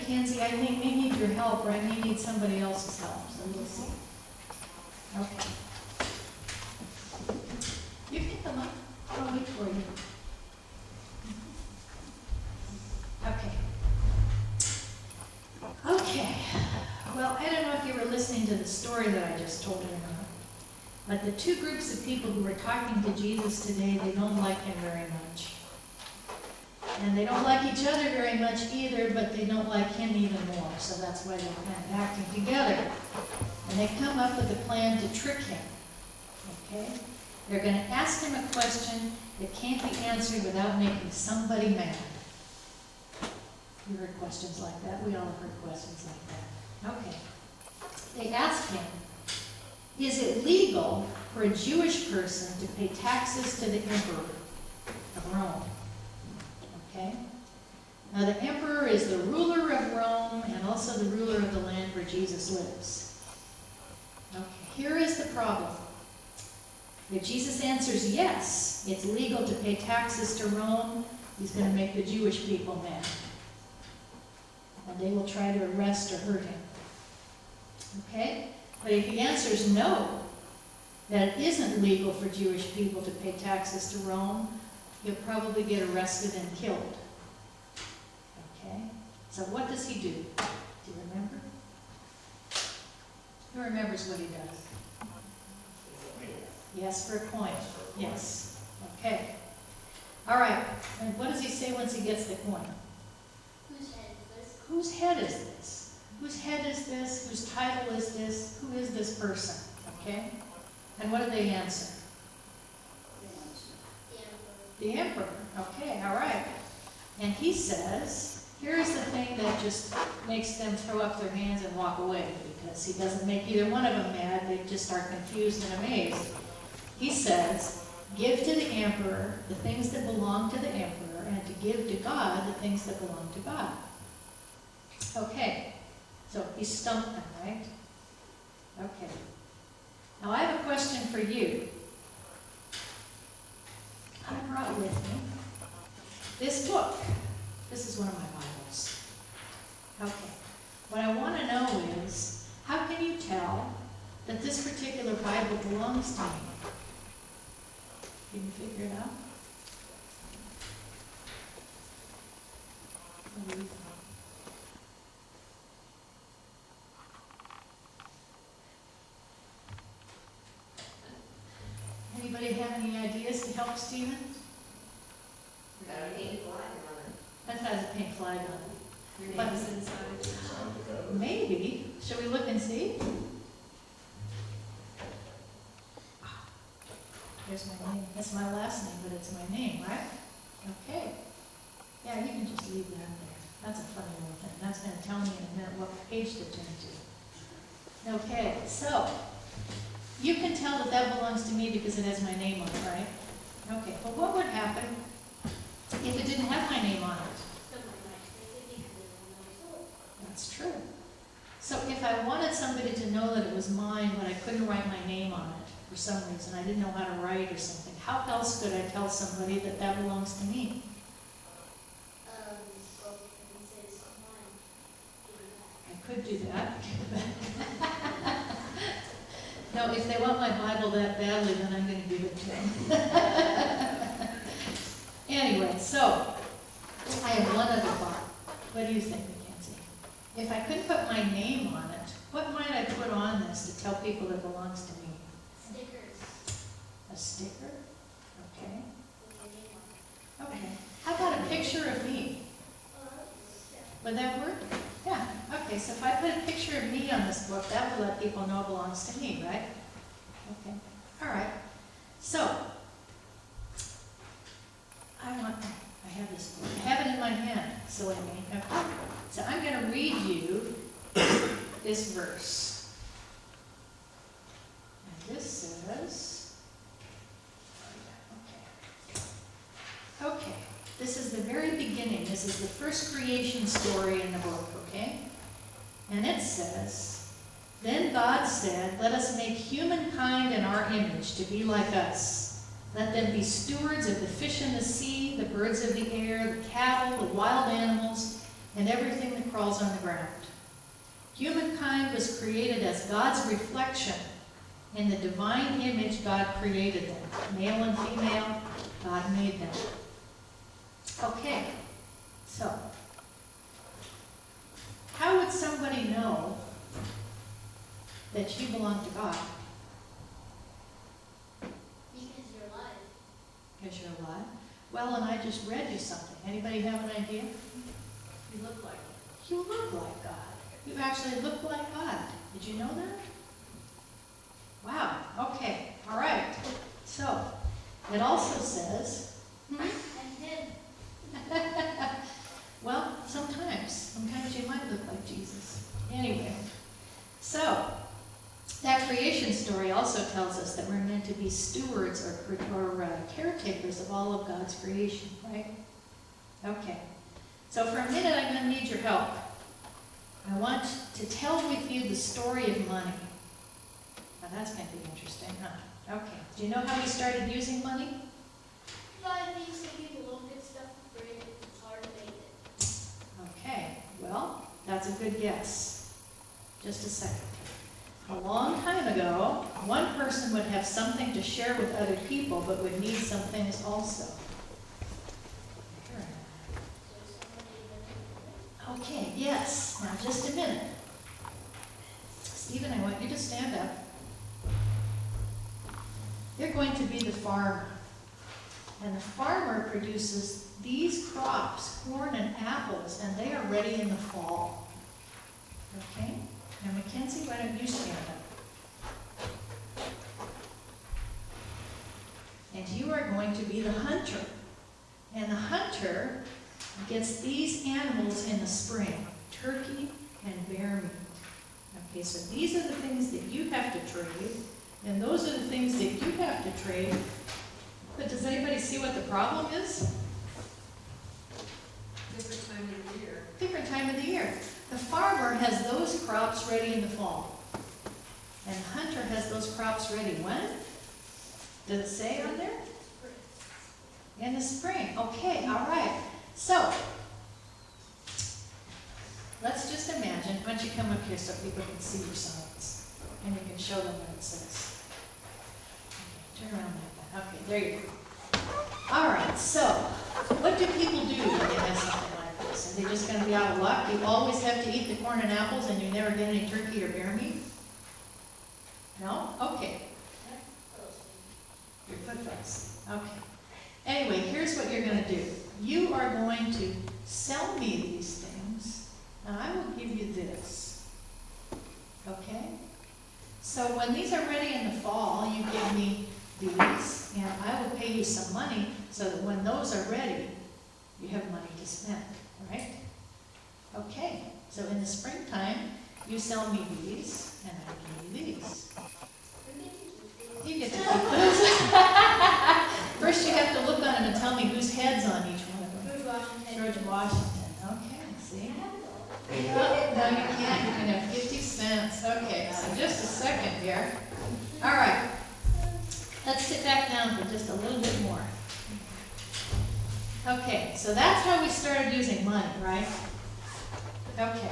Mackenzie, I may need your help, or I may need somebody else's help, so we'll see. Okay. You can come up. I'll wait for you. Okay. Okay. Well, I don't know if you were listening to the story that I just told you or not, but the two groups of people who were talking to Jesus today, they don't like him very much. And they don't like each other very much either, but they don't like him even more. So that's why they're kind of acting together. And they come up with a plan to trick him. Okay? They're going to ask him a question that can't be answered without making somebody mad. You heard questions like that. We all have heard questions like that. Okay. They ask him, is it legal for a Jewish person to pay taxes to the emperor of Rome? Okay? Now the emperor is the ruler of Rome and also the ruler of the land where Jesus lives. Okay, here is the problem. If Jesus answers yes, it's legal to pay taxes to Rome, he's going to make the Jewish people mad. And they will try to arrest or hurt him. Okay? But if he answers no, that it isn't legal for Jewish people to pay taxes to Rome, he'll probably get arrested and killed. Okay? So what does he do? Do you remember? Who remembers what he does? Yes, for a coin. Yes. Okay. All right. And what does he say once he gets the coin? Whose head is this? Whose head is this? Whose head is this? Whose title is this? Who is this person? Okay? And what do they answer? The emperor. The emperor. Okay, all right. And he says, here's the thing that just makes them throw up their hands and walk away, because he doesn't make either one of them mad. They just are confused and amazed. He says, give to the emperor the things that belong to the emperor, and to give to God the things that belong to God. Okay, so he stumped them, right? Okay. Now I have a question for you. I brought with me this book. This is one of my Bibles. Okay. What I want to know is, how can you tell that this particular Bible belongs to me? Can you figure it out? What do you think? Anybody have any ideas to help Stephen? Got a pink flag on it. That has a pink flag on it. Your But- name is inside. Maybe. Shall we look and see? Here's my name. That's my last name, but it's my name, right? Okay. Yeah, you can just leave that there. That's a funny little thing. That's going to tell me in a minute what page to turn to. Okay, so you can tell that that belongs to me because it has my name on it, right? Okay, but what would happen if it didn't have my name on it? That's true. So if I wanted somebody to know that it was mine, but I couldn't write my name on it for some reason, I didn't know how to write or something, how else could I tell somebody that that belongs to me? Well, you can say it's mine. I could do that. No, if they want my Bible that badly, then I'm going to give it to them. Anyway, so I have one other thought. What do you think, Mackenzie? If I couldn't put my name on it, what might I put on this to tell people it belongs to me? Stickers. A sticker? Okay. With your name on it. Okay. How about a picture of me? Would that work? Yeah. Okay, so if I put a picture of me on this book, that will let people know it belongs to me, right? Okay. All right. So, I have this book. I have it in my hand, so I mean, okay. So I'm going to read you this verse. And this says, okay, this is the very beginning. This is the first creation story in the book, okay? And it says, then God said, let us make humankind in our image to be like us. Let them be stewards of the fish in the sea, the birds of the air, the cattle, the wild animals, and everything that crawls on the ground. Humankind was created as God's reflection. In the divine image, God created them. Male and female, God made them. Okay, so how would somebody know that you belong to God? Because you're alive. Because you're alive? Well, and I just read you something. Anybody have an idea? You look like it. You look like God. You actually look like God. Did you know that? Wow. Okay. All right. So, it also says, And him. well, sometimes you might look like Jesus. Anyway, so that creation story also tells us that we're meant to be stewards or caretakers of all of God's creation, right? Okay. So for a minute, I'm going to need your help. I want to tell with you the story of money. Now that's going to be interesting, huh? Okay. Do you know how we started using money? I think some people don't get stuff for free. It's hard to make it. Okay. Well, that's a good guess. Just a second. A long time ago, one person would have something to share with other people, but would need some things also. Okay, yes. Now just a minute. Stephen, I want you to stand up. You're going to be the farmer. And the farmer produces these crops, corn and apples, and they are ready in the fall. Okay? Now, Mackenzie, why don't you stand up? And you are going to be the hunter. And the hunter gets these animals in the spring, turkey and bear meat. Okay, so these are the things that you have to trade, and those are the things that you have to trade. But does anybody see what the problem is? Different time of the year. Different time of the year. The farmer has those crops ready in the fall. And the hunter has those crops ready when? Does it say on there? In the spring. Okay, all right. So, let's just imagine, why don't you come up here so people can see your signs, and you can show them what it says. Okay, turn around like that. Okay, there you go. All right, so, what do people do when they have something like this? Are they just going to be out of luck? You always have to eat the corn and apples, and you never get any turkey or bear meat? No? Okay. Your foot froze. Okay. Anyway, here's what you're going to do. You are going to sell me these things, and I will give you this. Okay? So when these are ready in the fall, you give me these, and I will pay you some money so that when those are ready, you have money to spend, right? Okay, so in the springtime, you sell me these, and I give you these. You get to keep those. First, you have to look on them and tell me whose head's on each one of them. George Washington. George Washington. Okay, see? No, you can't. You can have 50 cents. Okay, so just a second here. All right. Let's sit back down for just a little bit more. Okay, so that's how we started using money, right? Okay.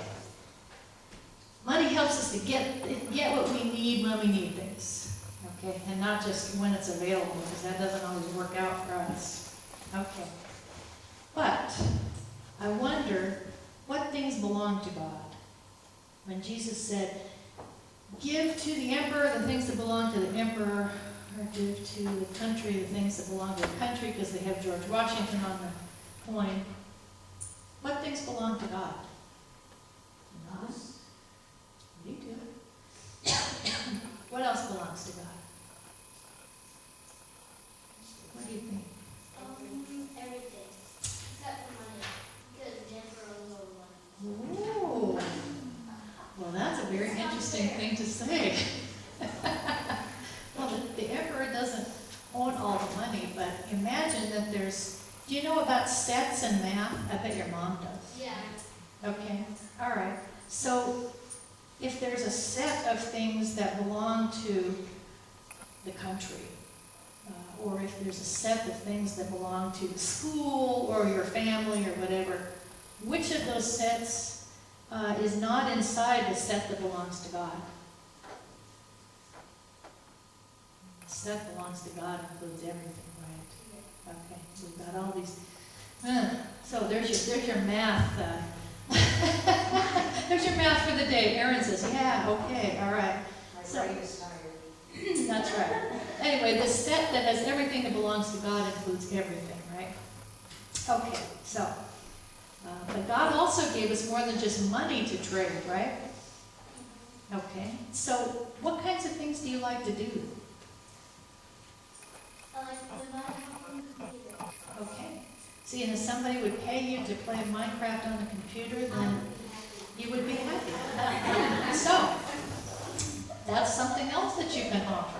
Money helps us to get what we need when we need things. Okay, and not just when it's available, because that doesn't always work out for us. Okay. But I wonder what things belong to God. When Jesus said, give to the emperor the things that belong to the emperor, or give to the country the things that belong to the country, because they have George Washington on the coin. What things belong to God? Us. You do. What else belongs to God? What do you think? Everything. Except for money. Because the emperor owns all the money. Ooh. Well, that's a very interesting thing to say. Well, the emperor doesn't own all the money, but imagine that there's, do you know about sets and math? I bet your mom does. Yeah. Okay, all right. So if there's a set of things that belong to the country, or if there's a set of things that belong to the school or your family or whatever, which of those sets is not inside the set that belongs to God? The set belongs to God includes everything, right? Okay, so we've got all these. So there's your math. There's your math for the day. Aaron says, yeah, okay, all right. My brain is tired. That's right. Anyway, the set that has everything that belongs to God includes everything, right? Okay, so, but God also gave us more than just money to trade, right? Okay, so what kinds of things do you like to do? I like to buy on the computer. Okay, see, and if somebody would pay you to play Minecraft on the computer, then you would be happy. So, that's something else that you can offer.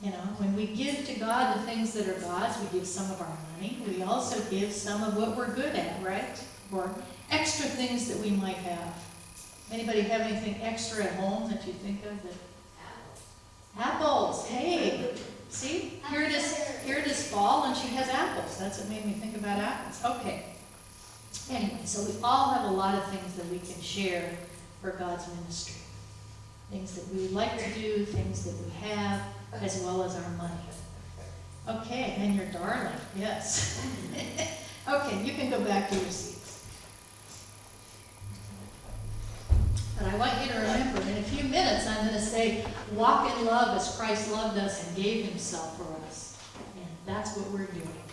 You know, when we give to God the things that are God's, we give some of our money. We also give some of what we're good at, right? Or extra things that we might have. Anybody have anything extra at home that you think of? That apples. Hey, see? Here it is fall, and she has apples. That's what made me think about apples. Okay. Anyway, so we all have a lot of things that we can share for God's ministry. Things that we like to do, things that we have, as well as our money. Okay, and your darling, yes. Okay, you can go back to your seats. But I want you to remember, in a few minutes, I'm going to say, walk in love as Christ loved us and gave himself for us. And that's what we're doing.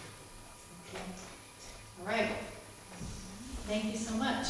Okay? All right. Thank you so much.